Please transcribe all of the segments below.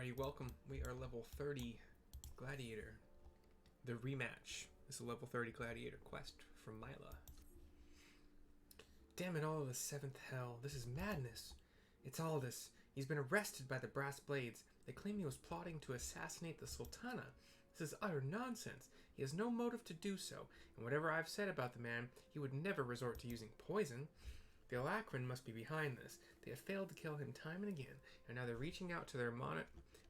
Alrighty, welcome. We are level 30 Gladiator. The Rematch. This is a level 30 Gladiator quest from Mila. Damn it all, the 7th hell. This is madness. It's Aldis. He's been arrested by the Brass Blades. They claim he was plotting to assassinate the Sultana. This is utter nonsense. He has no motive to do so, and whatever I've said about the man, he would never resort to using poison. The Alacran must be behind this. They have failed to kill him time and again, and now they're reaching out to their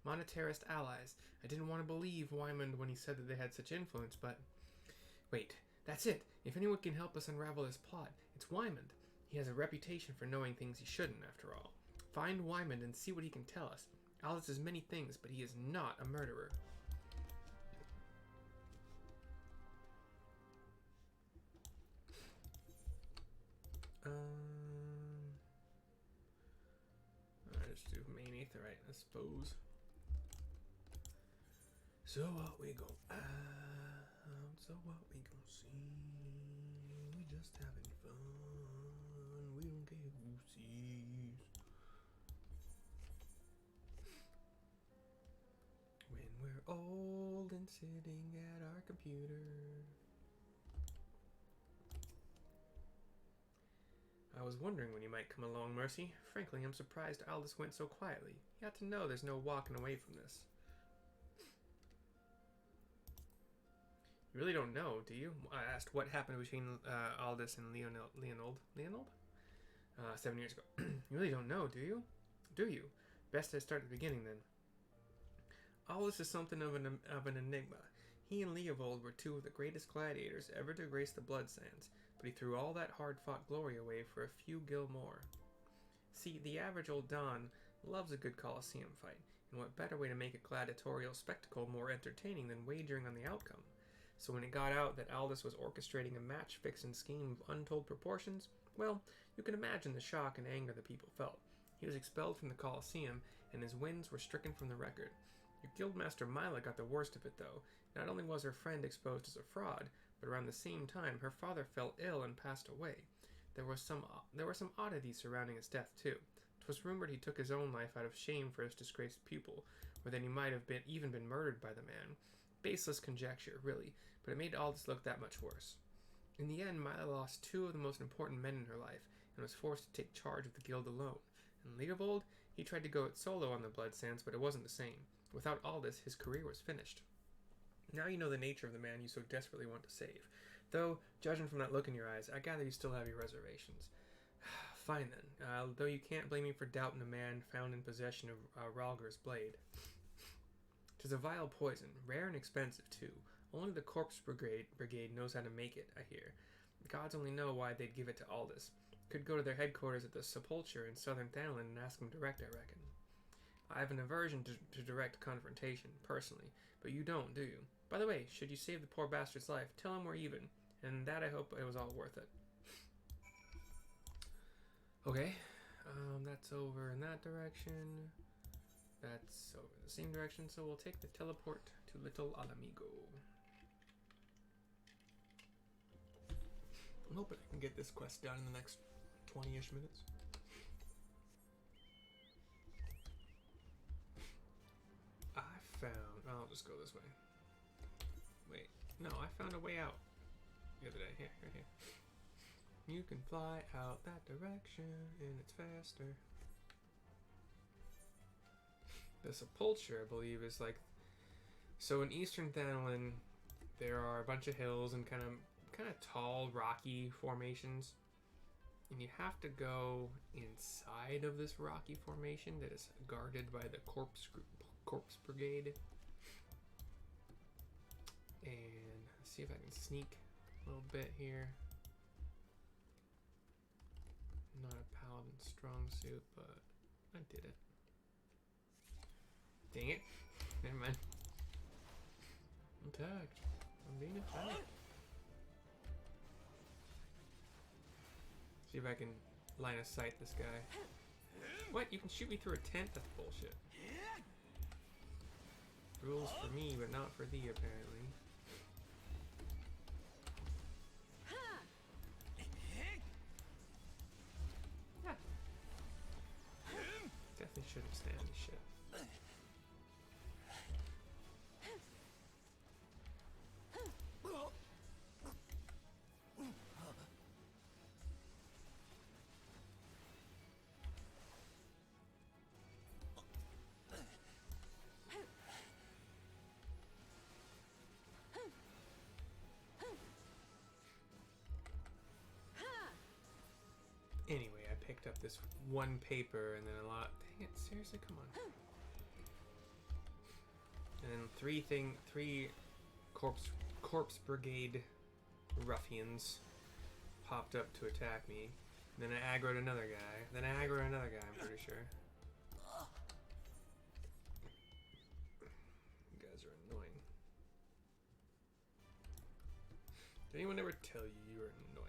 monetarist allies. I didn't want to believe Wymond when he said that they had such influence, but... Wait, that's it! If anyone can help us unravel this plot, it's Wymond. He has a reputation for knowing things he shouldn't, after all. Find Wymond and see what he can tell us. Aldis is many things, but he is not a murderer. Alright, let's do main aetherite, I suppose. So what we gon' so what we gon' see? We just having fun. We don't care who sees. When we're old and sitting at our computer. I was wondering when you might come along, Mercy. Frankly, I'm surprised Aldis went so quietly. You ought to know there's no walking away from this. You really don't know, do you? I asked what happened between Aldis and Leovold 7 years ago. You really don't know, do you? Do you? Best I start at the beginning, then. Aldis is something of an enigma. He and Leovold were two of the greatest gladiators ever to grace the Blood Sands, but he threw all that hard-fought glory away for a few gil more. See, the average old Don loves a good Colosseum fight, and what better way to make a gladiatorial spectacle more entertaining than wagering on the outcome? So when it got out that Aldis was orchestrating a match-fixing scheme of untold proportions, well, you can imagine the shock and anger the people felt. He was expelled from the Colosseum, and his wins were stricken from the record. Your guildmaster Mila got the worst of it, though. Not only was her friend exposed as a fraud, but around the same time, her father fell ill and passed away. There were some oddities surrounding his death, too. 'Twas rumored he took his own life out of shame for his disgraced pupil, or that he might have even been murdered by the man. Baseless conjecture, really, but it made Aldis look that much worse. In the end, Mila lost two of the most important men in her life, and was forced to take charge of the guild alone. And Leovold, he tried to go it solo on the Blood Sands, but it wasn't the same. Without Aldis, his career was finished. Now you know the nature of the man you so desperately want to save. Though, judging from that look in your eyes, I gather you still have your reservations. Fine then, though you can't blame me for doubting a man found in possession of Rhalgr's blade. 'Tis a vile poison, rare and expensive too. Only the Corpse Brigade knows how to make it, I hear. The gods only know why they'd give it to Aldis. Could go to their headquarters at the Sepulchre in southern Thanalan and ask them direct, I reckon. I have an aversion to direct confrontation, personally, but you don't, do you? By the way, should you save the poor bastard's life, tell him we're even, and that I hope it was all worth it. Okay, that's over in that direction. That's over in the same direction, so we'll take the teleport to Little Alamigo. I'm hoping I can get this quest done in the next 20-ish minutes. I'll just go this way. Wait, no, I found a way out the other day. Here, right here. You can fly out that direction, and it's faster. The Sepulchre, I believe, is like... So in Eastern Thanalan, there are a bunch of hills and kind of tall, rocky formations. And you have to go inside of this rocky formation that is guarded by the Corpse Brigade. And let's see if I can sneak a little bit here. Not a Paladin strong suit, but I did it. Dang it. Never mind. I'm attacked. I'm being attacked. See if I can line of sight this guy. What? You can shoot me through a tent? That's bullshit. Rules for me, but not for thee, apparently. Definitely shouldn't stand this shit. picked up this one paper and then a lot. Dang it! Seriously, come on. And then three corpse brigade ruffians popped up to attack me. And then I aggroed another guy. Then I aggroed another guy. I'm pretty sure. You guys are annoying. Did anyone ever tell you you were annoying?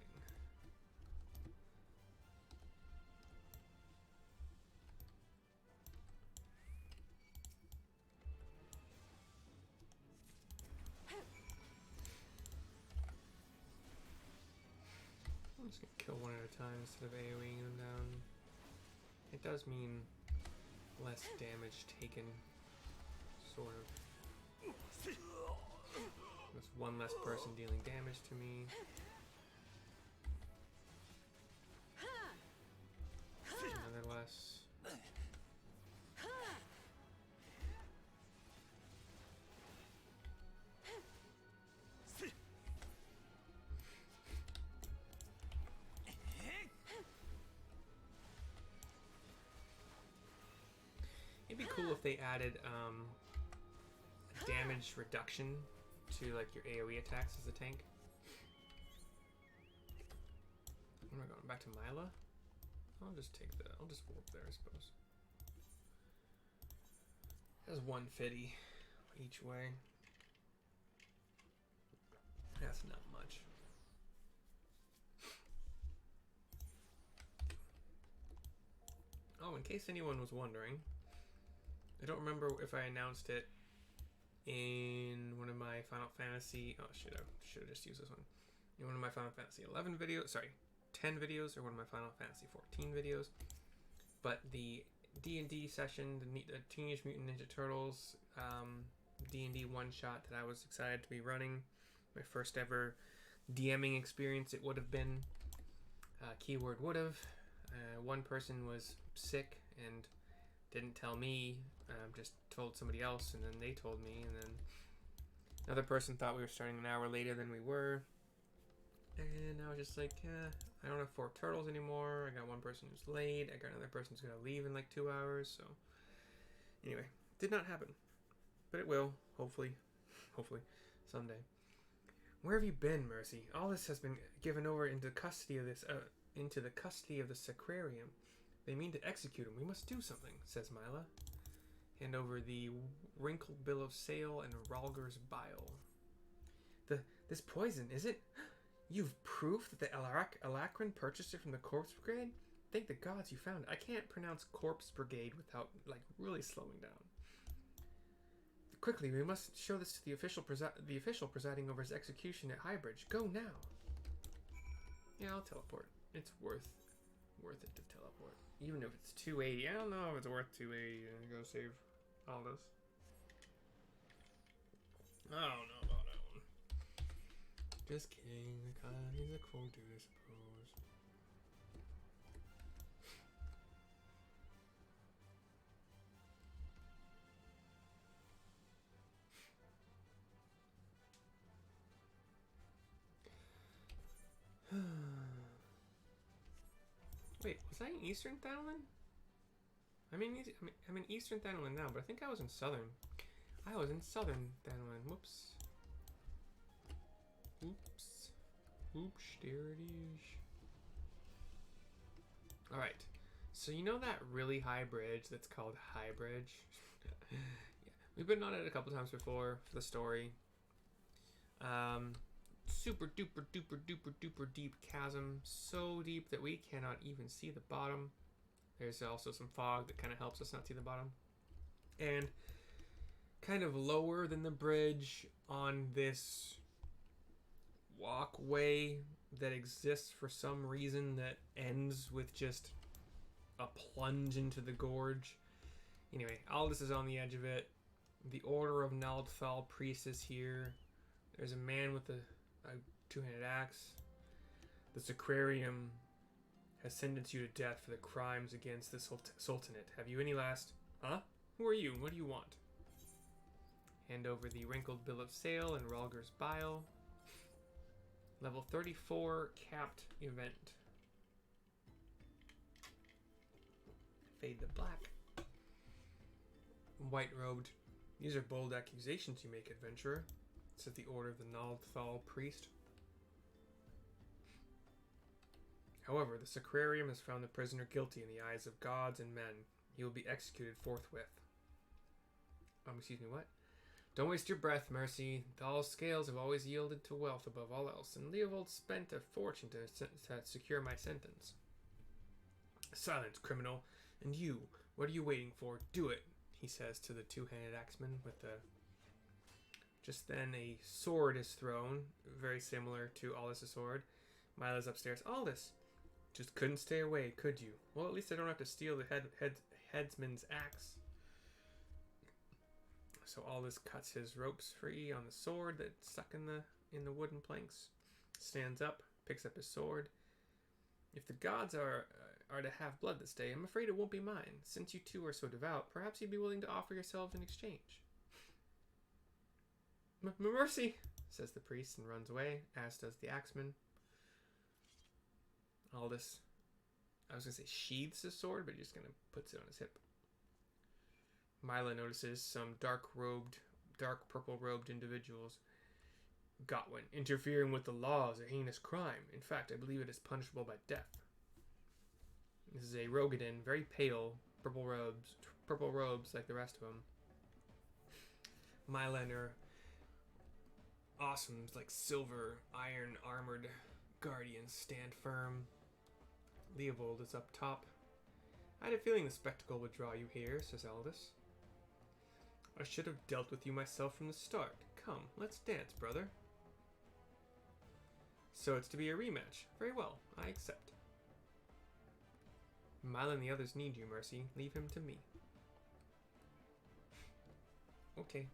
I'm just gonna kill one at a time instead of AoEing them down. It does mean less damage taken, sort of. There's one less person dealing damage to me. Another less. It'd be cool if they added damage reduction to like your AoE attacks as a tank. Where am I going? Back to Mila? I'll just take the. I'll just warp there, I suppose. That's 150 each way. That's not much. Oh, in case anyone was wondering, I don't remember if I announced it in one of my Final Fantasy. Oh shit! I should have just used this one. In one of my Final Fantasy 11 videos. Sorry, 10 videos, or one of my Final Fantasy 14 videos. But the D&D session, the Teenage Mutant Ninja Turtles D&D one-shot that I was excited to be running, my first ever DMing experience, it would have been. Keyword would have. One person was sick and didn't tell me, just told somebody else, and then they told me, and then another person thought we were starting an hour later than we were, and I was just like, I don't have 4 turtles anymore. I got one person who's late. I got another person who's gonna leave in like 2 hours. So anyway, did not happen, but it will, hopefully someday. Where have you been, Mercy? Aldis has been given over into custody of this, into the custody of the Sacrarium. They mean to execute him. We must do something, says Mila. Hand over the wrinkled bill of sale and Ralger's bile. This poison, is it? You've proof that the Alacran purchased it from the Corpse Brigade? Thank the gods you found it. I can't pronounce Corpse Brigade without, like, really slowing down. Quickly, we must show this to the official presiding over his execution at Highbridge. Go now. Yeah, I'll teleport. It's worth it to teleport. Even if it's 280. I don't know if it's worth 280 and go save Aldis. I don't know about that one. Just kidding. The guy, he's a cool dude, I suppose. Wait, was I in Eastern Thanalan? I'm in Eastern Thanalan now, but I think I was in Southern. I was in Southern Thanalan. Whoops. Oops. Oops, there it is. Alright. So you know that really high bridge that's called High Bridge? Yeah. We've been on it a couple times before for the story. Super duper duper duper duper deep chasm, so deep that we cannot even see the bottom. There's also some fog that kind of helps us not see the bottom, and kind of lower than the bridge on this walkway that exists for some reason that ends with just a plunge into the gorge. Anyway, Aldis is on the edge of it. The Order of Naldfell Priest is here. There's a man with a two-handed axe. The Sacrarium has sentenced you to death for the crimes against the Sultanate. Have you any last... Huh? Who are you? What do you want? Hand over the wrinkled bill of sale and Ralger's bile. Level 34 capped event. fade to black. White-robed. These are bold accusations you make, adventurer, said the order of the Naldthal priest. However, the Sacrarium has found the prisoner guilty in the eyes of gods and men. He will be executed forthwith. Excuse me, what? Don't waste your breath, Mercy. Thal's scales have always yielded to wealth above all else, and Leovold spent a fortune to secure my sentence. Silence, criminal. And you, what are you waiting for? Do it, he says to the two-handed axeman with the... Just then a sword is thrown, very similar to Aldis' sword. Mila's upstairs. Aldis! Just couldn't stay away, could you? Well, at least I don't have to steal the headsman's axe. So Aldis cuts his ropes free on the sword that's stuck in the wooden planks. Stands up, picks up his sword. If the gods are to have blood this day, I'm afraid it won't be mine. Since you two are so devout, perhaps you'd be willing to offer yourselves in exchange. Mercy, says the priest and runs away, as does the axeman. Aldis, I was going to say sheathes his sword, but he's just going to puts it on his hip. Mila notices some dark purple-robed individuals. Gotwin, interfering with the law is a heinous crime. In fact, I believe it is punishable by death. This is a Rogadin, very pale, purple robes like the rest of them. Mila and her awesome, like silver, iron armored guardians stand firm. Leovold is up top. I had a feeling the spectacle would draw you here, says Aldis. I should have dealt with you myself from the start. Come, let's dance, brother. So it's to be a rematch. Very well, I accept. Mila and the others need you, Mercy. Leave him to me. Okay.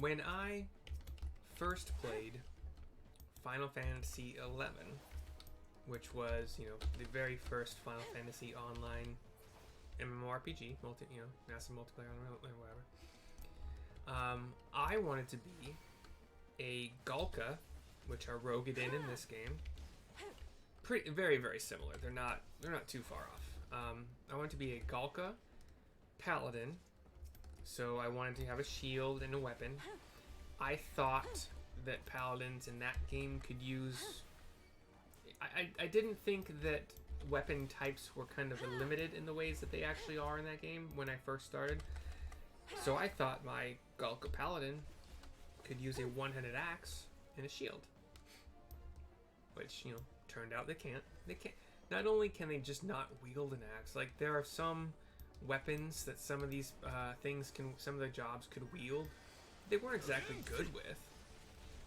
When I first played Final Fantasy XI, which was, the very first Final Fantasy online MMORPG, massive multiplayer online, whatever. I wanted to be a Galka, which are Rogadin in this game. Very, very similar. They're not too far off. I wanted to be a Galka Paladin, so I wanted to have a shield and a weapon. I thought that Paladins in that game could use... I didn't think that weapon types were kind of limited in the ways that they actually are in that game when I first started. So I thought my Galka Paladin could use a one-handed axe and a shield. Which, turned out they can't. Not only can they just not wield an axe, like there are some weapons that some of these some of the jobs could wield. They weren't exactly good with,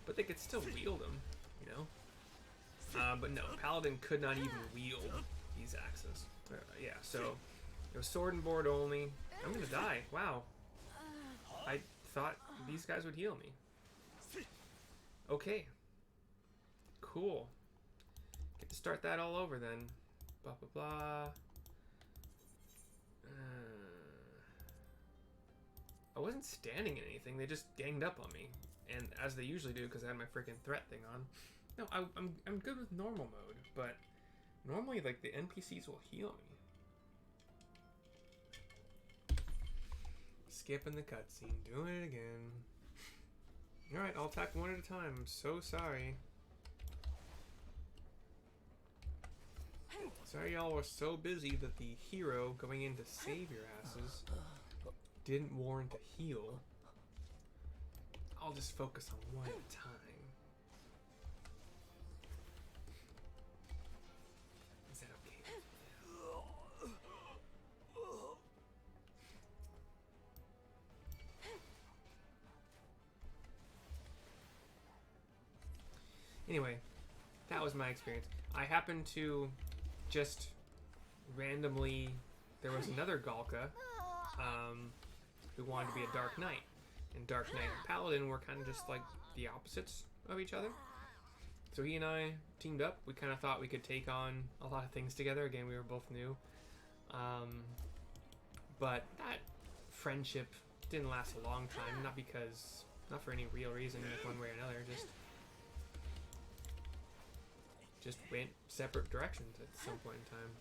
but they could still wield them, But no, Paladin could not even wield these axes. Yeah, so it was sword and board only. I'm gonna die. Wow. I thought these guys would heal me. Okay. Cool. Get to start that all over then. Blah, blah, blah. I wasn't standing in anything. They just ganged up on me. And as they usually do, because I had my freaking threat thing on. No, I'm good with normal mode, but normally, like, the NPCs will heal me. Skipping the cutscene, doing it again. Alright, I'll attack one at a time. I'm so sorry. Sorry y'all were so busy that the hero going in to save your asses didn't warrant a heal. I'll just focus on one at a time. Is that okay? Anyway, that was my experience. I happened to just randomly... There was another Galka who wanted to be a Dark Knight. And Dark Knight and Paladin were kind of just like the opposites of each other. So he and I teamed up. We kind of thought we could take on a lot of things together. Again, we were both new. But that friendship didn't last a long time. Not because Not for any real reason, like one way or another. Just went separate directions at some point in time.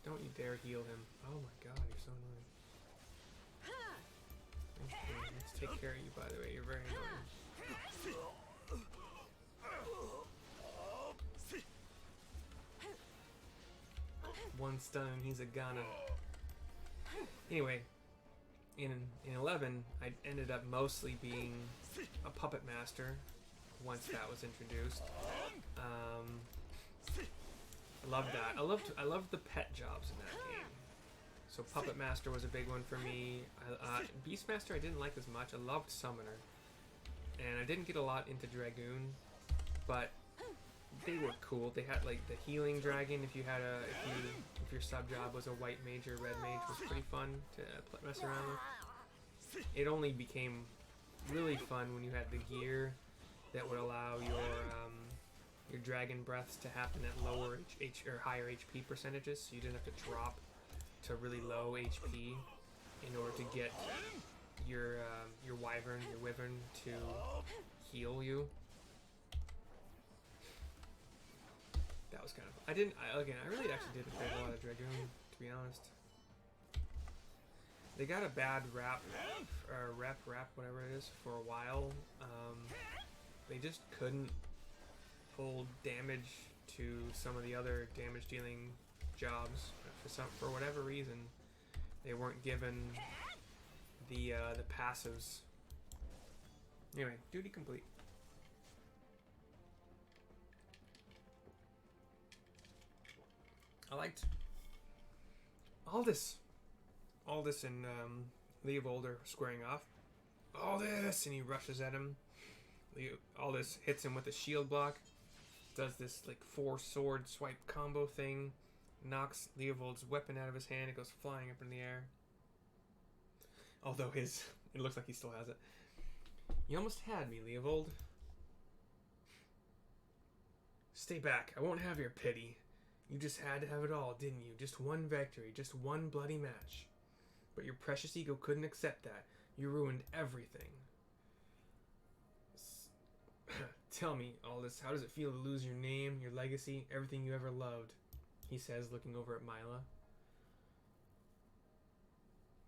Don't you dare heal him. Oh my god, you're so annoying. Okay, let's take care of you, by the way. You're very annoying. One stun and he's a Ghana. Anyway, in 11, I ended up mostly being a puppet master once that was introduced. I loved that. I loved the pet jobs in that game. So puppet master was a big one for me. Beastmaster I didn't like as much. I loved summoner, and I didn't get a lot into dragoon, but they were cool. They had like the healing dragon. If your sub job was a white mage or red mage, was pretty fun to mess around with. It only became really fun when you had the gear that would allow your dragon breaths to happen at lower or higher HP percentages, so you didn't have to drop to really low HP in order to get your wyvern to heal you. That was kind of. I really actually didn't play a lot of dragoon, to be honest. They got a bad rap, whatever it is, for a while. They just couldn't hold damage to some of the other damage dealing jobs for whatever reason. They weren't given the passives. Anyway, duty complete. I liked Aldis and Leovold are squaring off. Aldis, and he rushes at him. Aldis hits him with a shield block. Does this like 4-sword swipe combo thing. Knocks Leovold's weapon out of his hand. It goes flying up in the air. Although it looks like he still has it. You almost had me, Leovold. Stay back. I won't have your pity. You just had to have it all, didn't you? Just one victory, just one bloody match. But your precious ego couldn't accept that. You ruined everything. Tell me, Aldis, how does it feel to lose your name, your legacy, everything you ever loved? He says, looking over at Mila.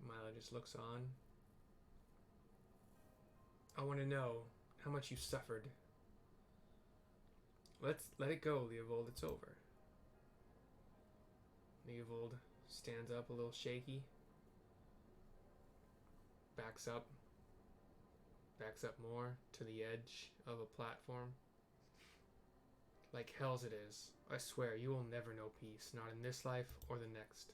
Mila just looks on. I want to know how much you suffered. Let it go, Leovold. It's over. Leovold stands up a little shaky. Backs up more to the edge of a platform. Like hell's it is. I swear, you will never know peace, not in this life or the next.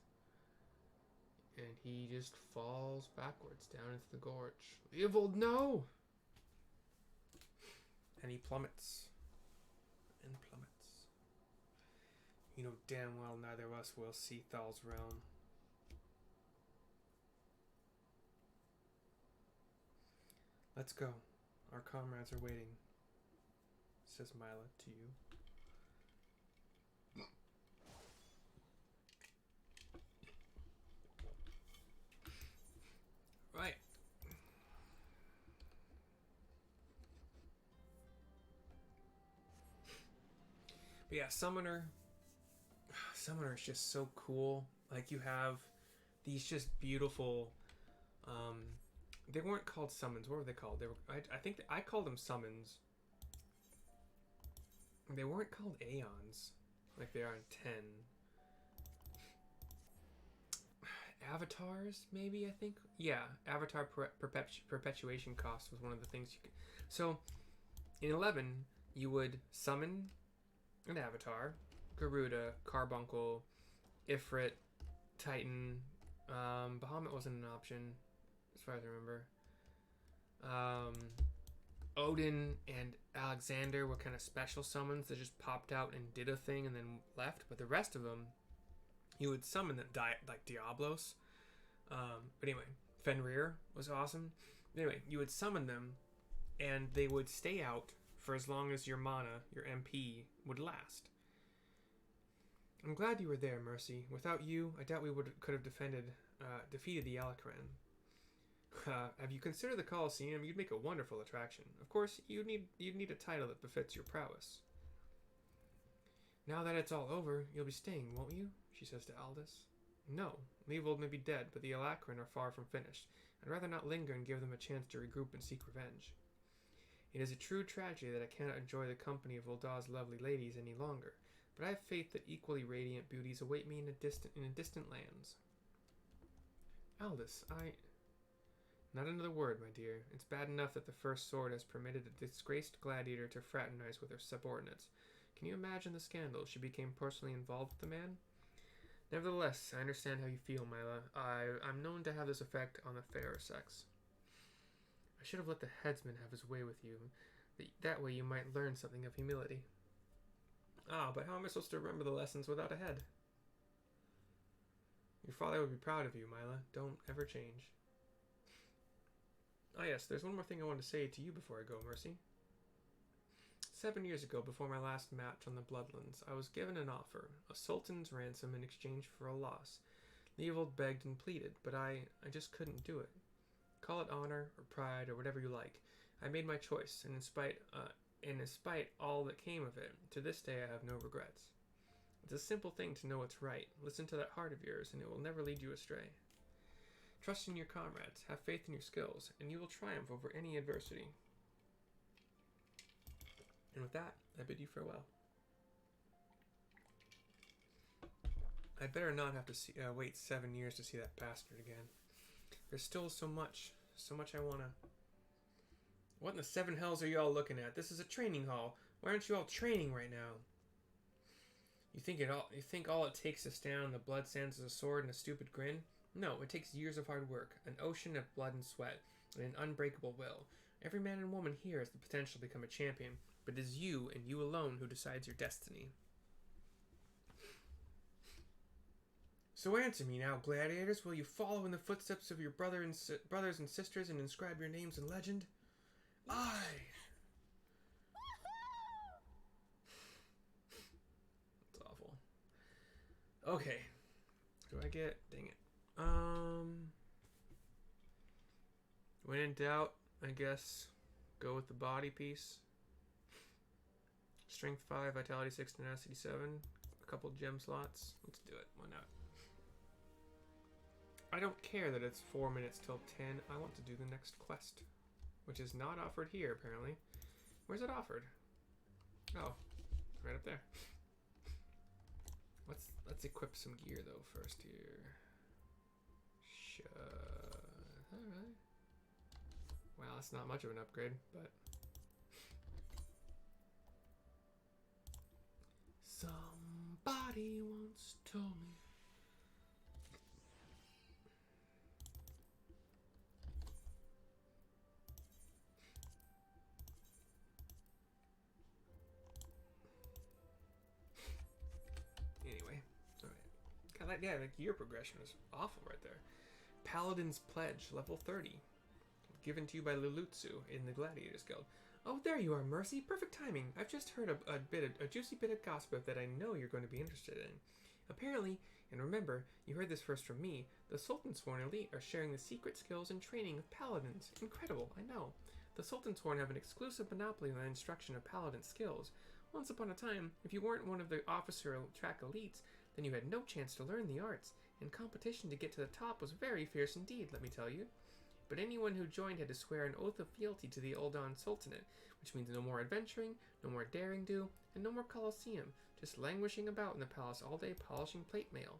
And he just falls backwards down into the gorge. Leovold, no! And he plummets. And plummets. You know damn well neither of us will see Thal's realm. Let's go. Our comrades are waiting, says Mila to you. Right. But yeah, Summoner is just so cool. Like, you have these just beautiful, they weren't called summons. What were they called? They were. I think I called them summons. They weren't called aeons, like they are in 10. Avatars, maybe, I think. Yeah, avatar perpetuation cost was one of the things you could. So, in 11, you would summon an avatar, Garuda, Carbuncle, Ifrit, Titan. Bahamut wasn't an option, as far as I remember. Odin and Alexander were kind of special summons that just popped out and did a thing and then left. But the rest of them, you would summon them, like Diablos. But anyway, Fenrir was awesome. Anyway, you would summon them, and they would stay out for as long as your mana, your MP, would last. I'm glad you were there, Mercy. Without you, I doubt we could have defeated the Alacran. Have you considered the Colosseum? You'd make a wonderful attraction. Of course, you'd need a title that befits your prowess. Now that it's all over, you'll be staying, won't you? She says to Aldis. No, Leovold may be dead, but the Alacran are far from finished. I'd rather not linger and give them a chance to regroup and seek revenge. It is a true tragedy that I cannot enjoy the company of Uldah's lovely ladies any longer, but I have faith that equally radiant beauties await me in distant lands. Aldis, Not another word, my dear. It's bad enough that the First Sword has permitted a disgraced gladiator to fraternize with her subordinates. Can you imagine the scandal if she became personally involved with the man? Nevertheless, I understand how you feel, Mila. I'm known to have this effect on the fairer sex. I should have let the headsman have his way with you. That way you might learn something of humility. But how am I supposed to remember the lessons without a head? Your father would be proud of you, Mila. Don't ever change. Yes, there's one more thing I want to say to you before I go, Mercy. 7 years ago, before my last match on the Bloodlands, I was given an offer, a sultan's ransom in exchange for a loss. Leovold begged and pleaded, but I just couldn't do it. Call it honor or pride or whatever you like. I made my choice, and in spite all that came of it, to this day I have no regrets. It's a simple thing to know what's right. Listen to that heart of yours, and it will never lead you astray. Trust in your comrades, have faith in your skills, and you will triumph over any adversity. And with that, I bid you farewell. I'd better not have to wait 7 years to see that bastard again. There's still so much I wanna... What in the seven hells are you all looking at? This is a training hall. Why aren't you all training right now? You think all it takes to stand on the blood sands is a sword and a stupid grin? No, it takes years of hard work, an ocean of blood and sweat, and an unbreakable will. Every man and woman here has the potential to become a champion, but it is you and you alone who decides your destiny. So answer me now, gladiators. Will you follow in the footsteps of your brothers and sisters and inscribe your names in legend? Aye! That's awful. Okay. Do I get... Dang it. When in doubt, I guess go with the body piece. Strength 5, Vitality 6, Tenacity 7. A couple gem slots. Let's do it. Why not? I don't care that it's 4 minutes till 10. I want to do the next quest, which is not offered here, apparently. Where's it offered? Oh, right up there. Let's equip some gear, though, first here. Alright. Wow, that's not much of an upgrade, but... Somebody once told me. Anyway, alright. Yeah, the gear progression is awful right there. Paladin's Pledge, level 30. Given to you by Lulutsu in the Gladiators Guild. Oh, there you are, Mercy. Perfect timing. I've just heard a juicy bit of gossip that I know you're going to be interested in. Apparently, and remember, you heard this first from me, the Sultansworn Elite are sharing the secret skills and training of Paladins. Incredible, I know. The Sultansworn have an exclusive monopoly on the instruction of Paladin skills. Once upon a time, if you weren't one of the officer track elites, then you had no chance to learn the arts, and competition to get to the top was very fierce indeed, let me tell you. But anyone who joined had to swear an oath of fealty to the Uldan Sultanate, which means no more adventuring, no more daring do, and no more Colosseum, just languishing about in the palace all day polishing plate mail.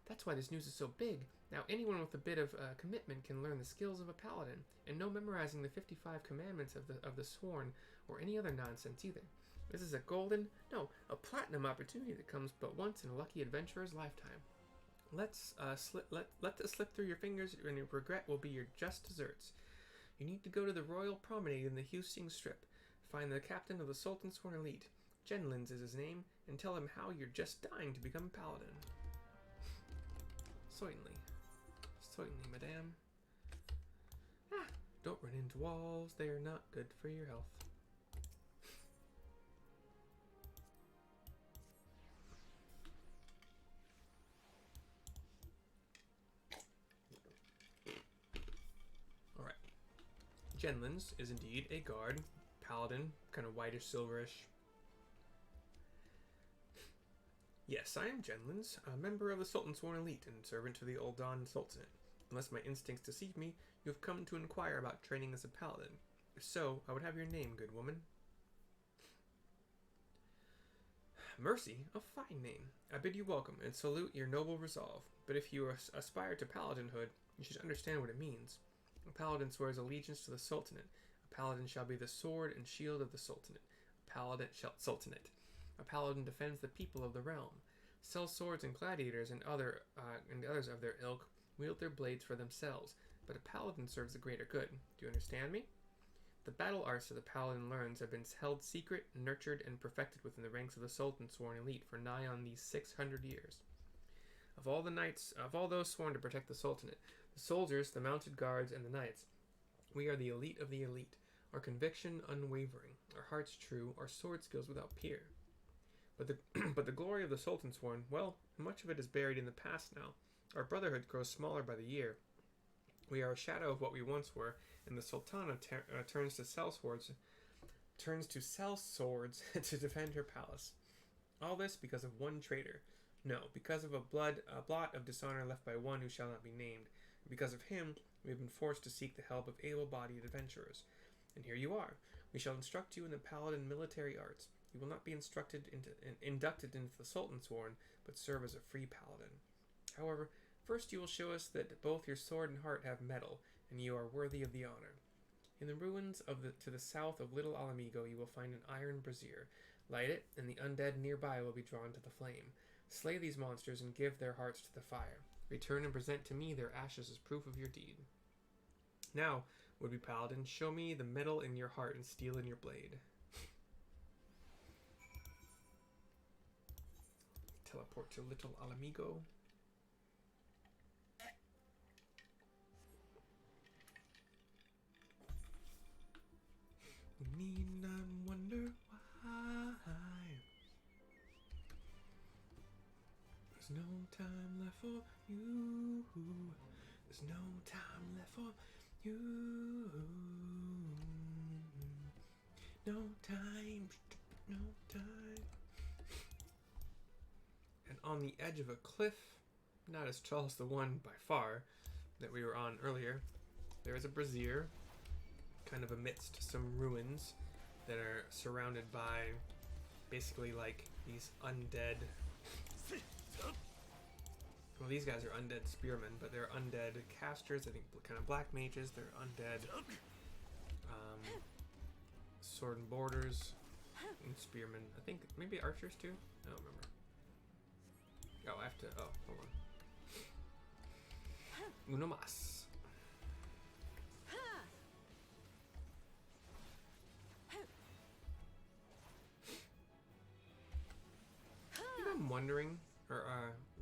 That's why this news is so big. Now anyone with a bit of commitment can learn the skills of a paladin, and no memorizing the 55 commandments of the sworn or any other nonsense either. This is a platinum opportunity that comes but once in a lucky adventurer's lifetime. Let this slip through your fingers, and your regret will be your just desserts. You need to go to the Royal Promenade in the Husing Strip, find the captain of the Sultansworn Elite, Genlins is his name, and tell him how you're just dying to become a paladin. Certainly, madame. Don't run into walls; they are not good for your health. Genlins is indeed a guard, paladin, kind of whitish, silverish. Yes, I am Genlins, a member of the Sultan's Sworn Elite and servant to the Uldan Sultanate. Unless my instincts deceive me, you have come to inquire about training as a paladin. If so, I would have your name, good woman. Mercy, a fine name. I bid you welcome and salute your noble resolve. But if you aspire to paladinhood, you should understand what it means. A paladin swears allegiance to the Sultanate. A paladin shall be the sword and shield of the Sultanate. A paladin defends the people of the realm. Sells swords and gladiators and others of their ilk wield their blades for themselves, but a paladin serves the greater good. Do you understand me? The battle arts that the paladin learns have been held secret, nurtured, and perfected within the ranks of the Sultan's Sworn Elite for nigh on these 600 years. Of all those sworn to protect the Sultanate, the soldiers, the mounted guards, and the knights, we are the elite of the elite. Our conviction unwavering, our hearts true, our sword skills without peer. But the glory of the Sultan's Sworn, well, much of it is buried in the past now. Our brotherhood grows smaller by the year. We are a shadow of what we once were, and the Sultana turns to sell swords to defend her palace. All this because of one traitor. No, because of a blot of dishonor left by one who shall not be named. Because of him, we have been forced to seek the help of able-bodied adventurers. And here you are. We shall instruct you in the paladin military arts. You will not be inducted into the Sultan's Sworn, but serve as a free paladin. However, first you will show us that both your sword and heart have metal, and you are worthy of the honor. In the ruins to the south of Little Alamigo, you will find an iron brazier. Light it, and the undead nearby will be drawn to the flame. Slay these monsters and give their hearts to the fire. Return and present to me their ashes as proof of your deed. Now, would-be paladin, show me the metal in your heart and steel in your blade. Teleport to Little Alamigo. We need not wonder why. There's no time left for you. There's no time left for you. No time, no time. And on the edge of a cliff, not as tall as the one by far that we were on earlier, there is a brazier, kind of amidst some ruins that are surrounded by basically like these undead. Well, these guys are undead spearmen, but they're undead casters. I think kind of black mages. They're undead sword and borders and spearmen. I think maybe archers too. I don't remember. Oh, I have to. Oh, hold on. Uno mas. You know, I'm wondering or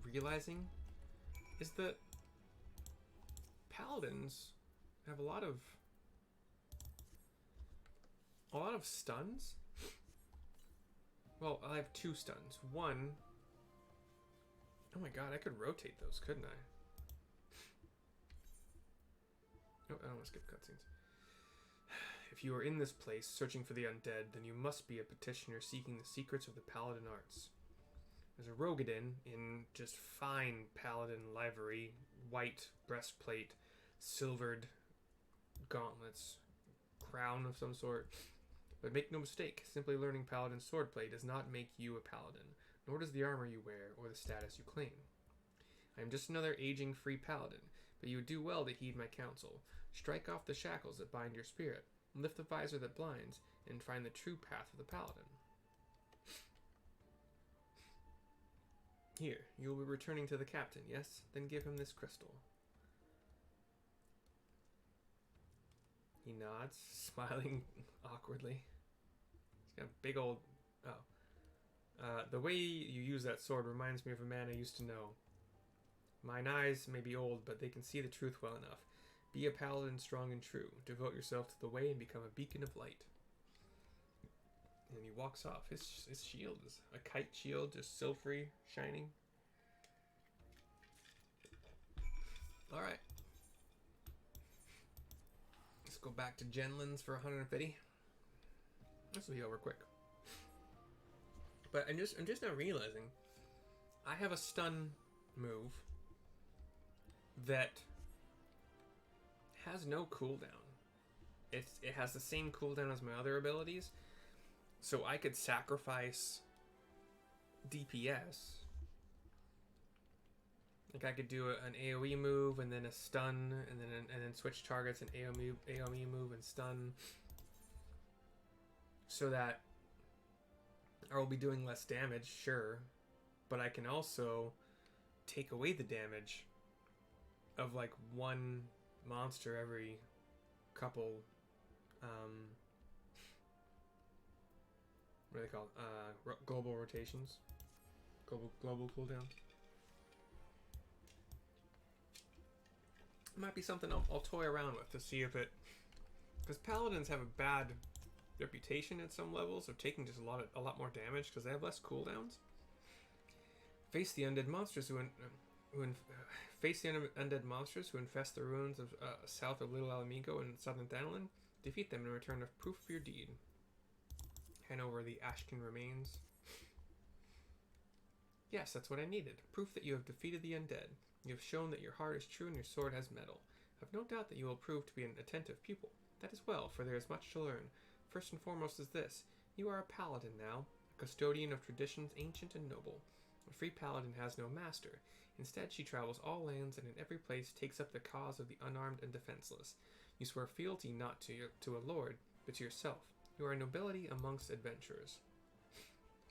realizing is that paladins have a lot of stuns. Well, I have 2 stuns. One. Oh my god, I could rotate those, couldn't I? Oh, I don't want to skip cutscenes. If you are in this place searching for the undead, then you must be a petitioner seeking the secrets of the paladin arts. There's a Rogadin in just fine paladin livery, white breastplate, silvered gauntlets, crown of some sort. But make no mistake, simply learning paladin swordplay does not make you a paladin, nor does the armor you wear or the status you claim. I am just another aging free paladin, but you would do well to heed my counsel. Strike off the shackles that bind your spirit, lift the visor that blinds, and find the true path of the paladin. Here, you will be returning to the captain, yes? Then give him this crystal. He nods, smiling awkwardly. He's got a big old... Oh. The way you use that sword reminds me of a man I used to know. Mine eyes may be old, but they can see the truth well enough. Be a paladin strong and true. Devote yourself to the way and become a beacon of light. And he walks off. His shield is a kite shield, just silvery, shining. Alright. Let's go back to Genlands for 150. This will be over quick. But I'm just now realizing I have a stun move that has no cooldown. It has the same cooldown as my other abilities, so I could sacrifice DPS. Like I could do an AOE move and then a stun, and then switch targets and AOE move and stun, so that I will be doing less damage, sure, but I can also take away the damage of like one monster every couple what are they called? Global rotations, global cooldown. Might be something I'll toy around with to see if it, because paladins have a bad reputation at some levels of taking just a lot more damage because they have less cooldowns. Face the undead monsters who infest the ruins of south of Little Alamigo and southern Thanalan. Defeat them in return of proof of your deed. Hand over the Ashkin remains. Yes, that's what I needed. Proof that you have defeated the undead. You have shown that your heart is true and your sword has metal. I have no doubt that you will prove to be an attentive pupil. That is well, for there is much to learn. First and foremost is this. You are a paladin now, a custodian of traditions ancient and noble. A free paladin has no master. Instead, she travels all lands and in every place takes up the cause of the unarmed and defenseless. You swear fealty not to a lord, but to yourself. You are a nobility amongst adventurers.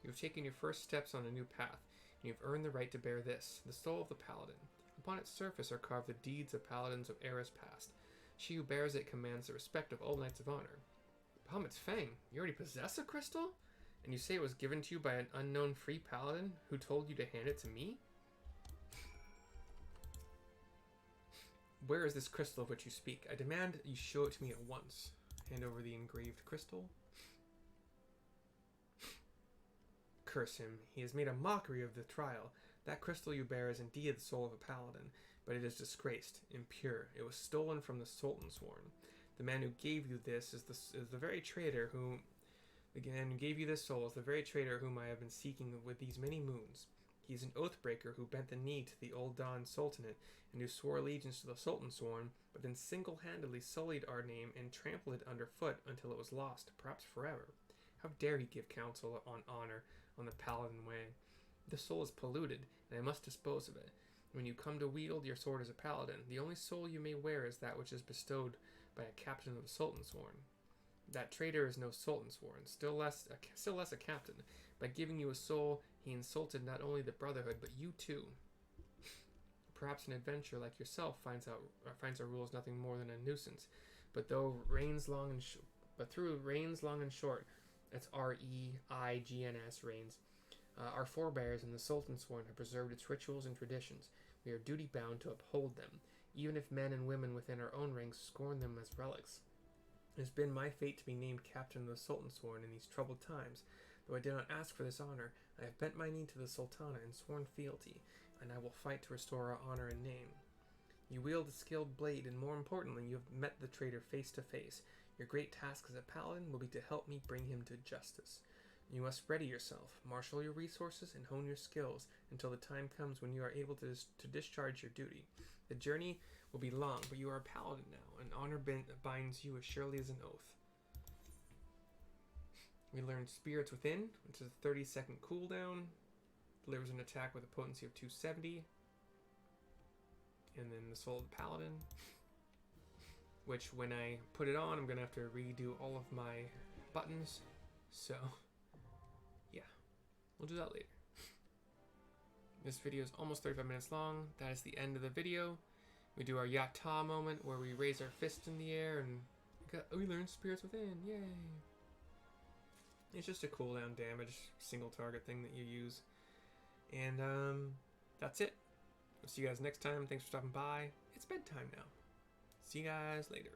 You have taken your first steps on a new path, and you have earned the right to bear this, the soul of the paladin. Upon its surface are carved the deeds of paladins of eras past. She who bears it commands the respect of all knights of honor. Bahamut's Fang, you already possess a crystal? And you say it was given to you by an unknown free paladin who told you to hand it to me? Where is this crystal of which you speak? I demand that you show it to me at once. Hand over the engraved crystal. Curse him. He has made a mockery of the trial. That crystal you bear is indeed the soul of a paladin, but it is disgraced, impure. It was stolen from the Sultan Sworn. The man who gave you this is the very traitor whom... The man who gave you this soul is the very traitor whom I have been seeking with these many moons. He is an oathbreaker who bent the knee to the old Don Sultanate and who swore allegiance to the Sultan Sworn, but then single-handedly sullied our name and trampled it underfoot until it was lost, perhaps forever. How dare he give counsel on honor on the Paladin way? The soul is polluted, and I must dispose of it. When you come to wield your sword as a paladin, the only soul you may wear is that which is bestowed by a captain of the Sultan Sworn. That traitor is no Sultan Sworn, still less a captain. By giving you a soul, he insulted not only the Brotherhood, but you too. Perhaps an adventurer like yourself finds our rules nothing more than a nuisance. But through reigns long and short, that's R-E-I-G-N-S, reigns. Our forebears in the Sultan Sworn have preserved its rituals and traditions. We are duty-bound to uphold them, even if men and women within our own ranks scorn them as relics. It has been my fate to be named captain of the Sultan Sworn in these troubled times. Though I did not ask for this honor, I have bent my knee to the Sultana and sworn fealty, and I will fight to restore our honor and name. You wield a skilled blade, and more importantly, you have met the traitor face to face. Your great task as a paladin will be to help me bring him to justice. You must ready yourself, marshal your resources, and hone your skills until the time comes when you are able to discharge your duty. The journey will be long, but you are a paladin now, and honor binds you as surely as an oath. We learned Spirits Within, which is a 30-second cooldown. Delivers an attack with a potency of 270. And then the Soul of the Paladin, which when I put it on, I'm going to have to redo all of my buttons. So, yeah, we'll do that later. This video is almost 35 minutes long. That is the end of the video. We do our Yatta moment where we raise our fist in the air and we learn Spirits Within. Yay! It's just a cooldown damage, single target thing that you use. And that's it. I'll see you guys next time. Thanks for stopping by. It's bedtime now. See you guys later.